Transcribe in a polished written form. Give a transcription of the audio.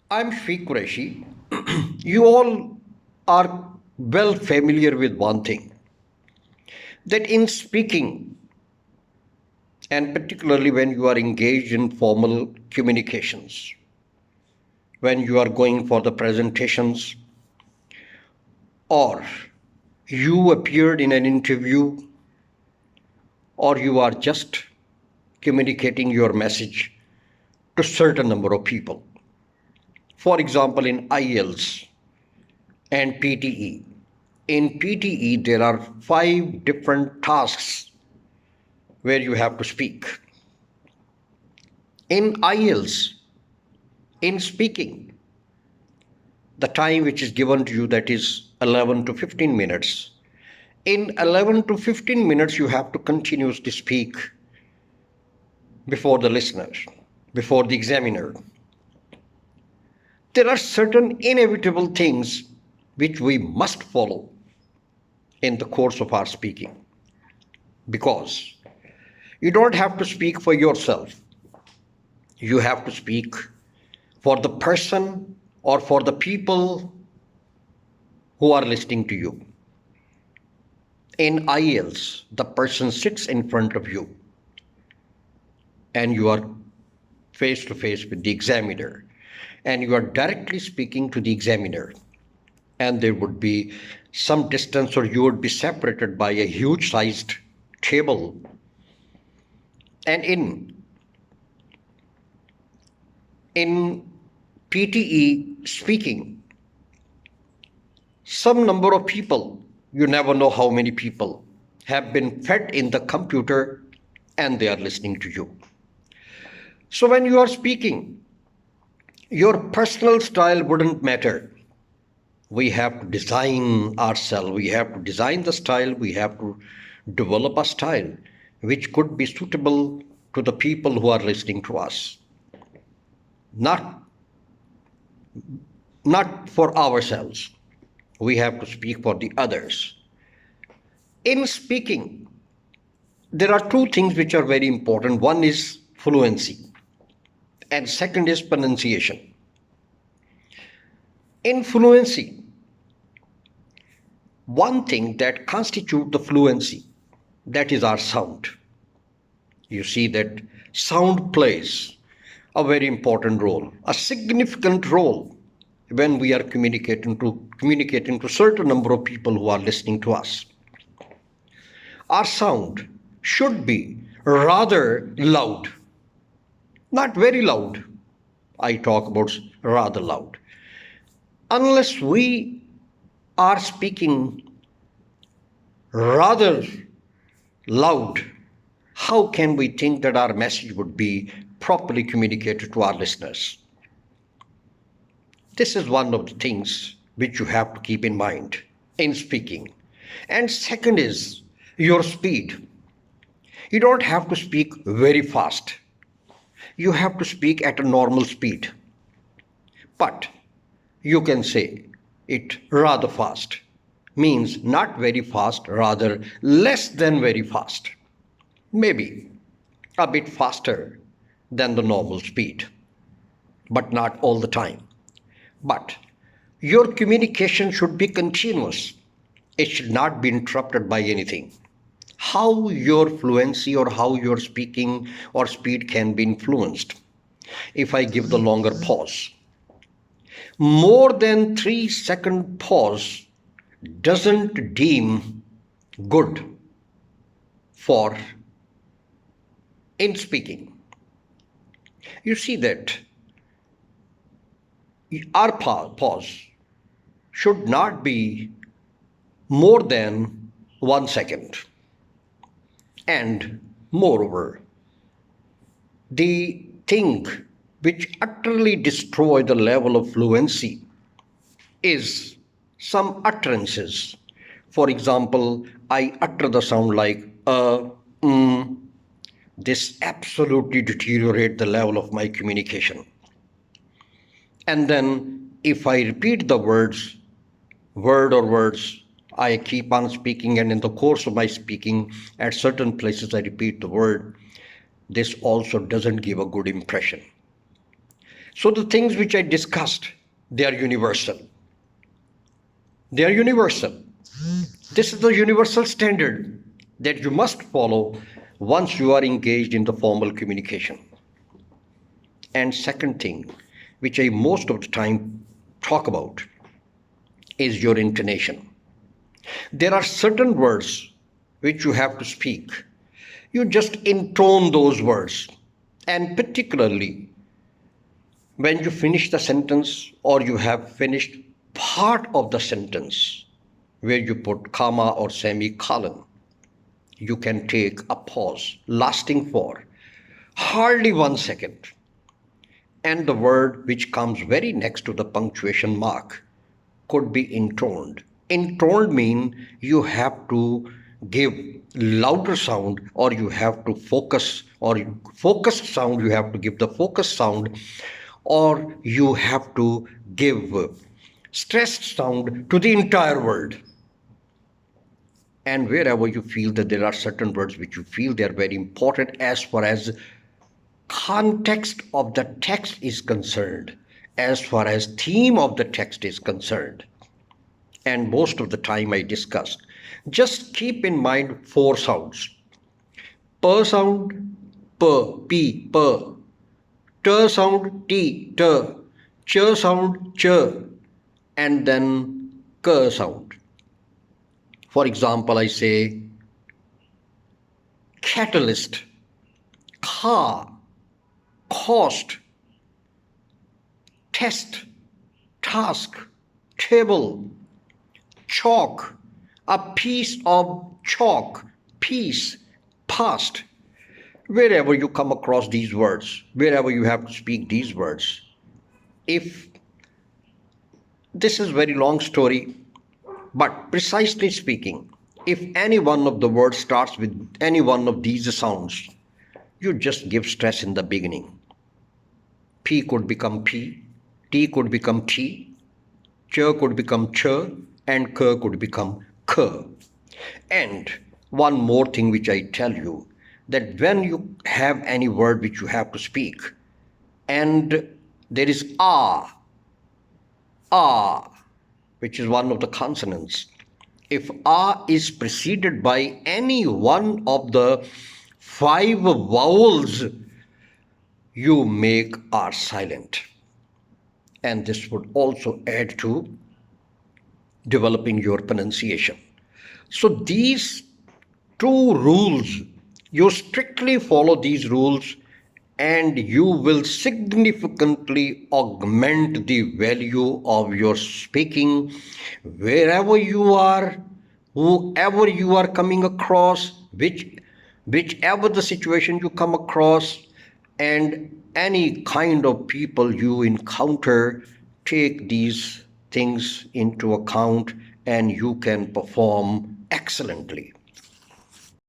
I'm Sheikh Qureshi. You all are well familiar with one thing that in speaking, and particularly when you are engaged in formal communications, when you are going for the presentations, or you appeared in an interview, or you are just communicating your message to certain number of people. For example, in IELTS and PTE. In PTE, there are 5 different tasks where you have to speak. In IELTS, in speaking, the time which is given to you, that is 11 to 15 minutes. In 11 to 15 minutes, you have to continuously speak before the listener, before the examiner. There are certain inevitable things which we must follow in the course of our speaking, because you don't have to speak for yourself. You have to speak for the person or for the people who are listening to you. In IELTS, the person sits in front of you and you are face to face with the examiner, and you are directly speaking to the examiner, and there would be some distance, or you would be separated by a huge sized table. And in PTE speaking, some number of people, you never know how many people, have been fed in the computer and they are listening to you. So when you are speaking, your personal style wouldn't matter. We have to design ourselves, we have to design the style, we have to develop a style which could be suitable to the people who are listening to us. Not for ourselves. We have to speak for the others. In speaking, there are 2 things which are very important. One is fluency, and second is pronunciation. In fluency, one thing that constitutes the fluency, that is our sound. You see that sound plays a very important role, a significant role when we are communicating to certain number of people who are listening to us. Our sound should be rather loud, not very loud. I talk about rather loud. Unless we are speaking rather loud, how can we think that our message would be properly communicated to our listeners? This is one of the things which you have to keep in mind in speaking. And second is your speed. You don't have to speak very fast. You have to speak at a normal speed. But you can say it rather fast. Means not very fast, rather less than very fast. Maybe a bit faster than the normal speed, but not all the time. But your communication should be continuous. It should not be interrupted by anything. How your fluency or how your speaking or speed can be influenced? If I give the longer pause, more than 3-second pause doesn't deem good for in speaking. You see that our pause should not be more than 1 second. And moreover, the thing which utterly destroy the level of fluency is some utterances. For example, I utter the sound like this absolutely deteriorate the level of my communication. And then if I repeat the word or words, I keep on speaking, and in the course of my speaking, at certain places I repeat the word. This also doesn't give a good impression. So the things which I discussed, they are universal. They are universal. This is the universal standard that you must follow once you are engaged in the formal communication. And second thing, which I most of the time talk about, is your intonation. There are certain words which you have to speak. You just intone those words. And particularly when you finish the sentence or you have finished part of the sentence where you put comma or semicolon, you can take a pause lasting for hardly 1 second. And the word which comes very next to the punctuation mark could be intoned. Intoned mean you have to give louder sound, or you have to focus, or focused sound, you have to give the focused sound, or you have to give stressed sound to the entire word. And wherever you feel that there are certain words which you feel they are very important as far as context of the text is concerned, as far as theme of the text is concerned, and most of the time I discuss, just keep in mind 4 sounds. Per sound, per, p, per. T sound, t, t. Ch sound, ch. And then k sound. For example, I say catalyst, car, cost, test, task, table, chalk, a piece of chalk, piece, past. Wherever you come across these words, wherever you have to speak these words, if this is very long story, but precisely speaking, if any one of the words starts with any one of these sounds, you just give stress in the beginning. P could become P, T could become T, Ch could become Ch, and K could become K. And one more thing which I tell you, that when you have any word which you have to speak, and there is ah, which is one of the consonants. If ah is preceded by any one of the 5 vowels, you make r silent. And this would also add to developing your pronunciation. So these 2 rules, you strictly follow these rules, and you will significantly augment the value of your speaking wherever you are, whoever you are coming across, whichever the situation you come across, and any kind of people you encounter. Take these things into account and you can perform excellently.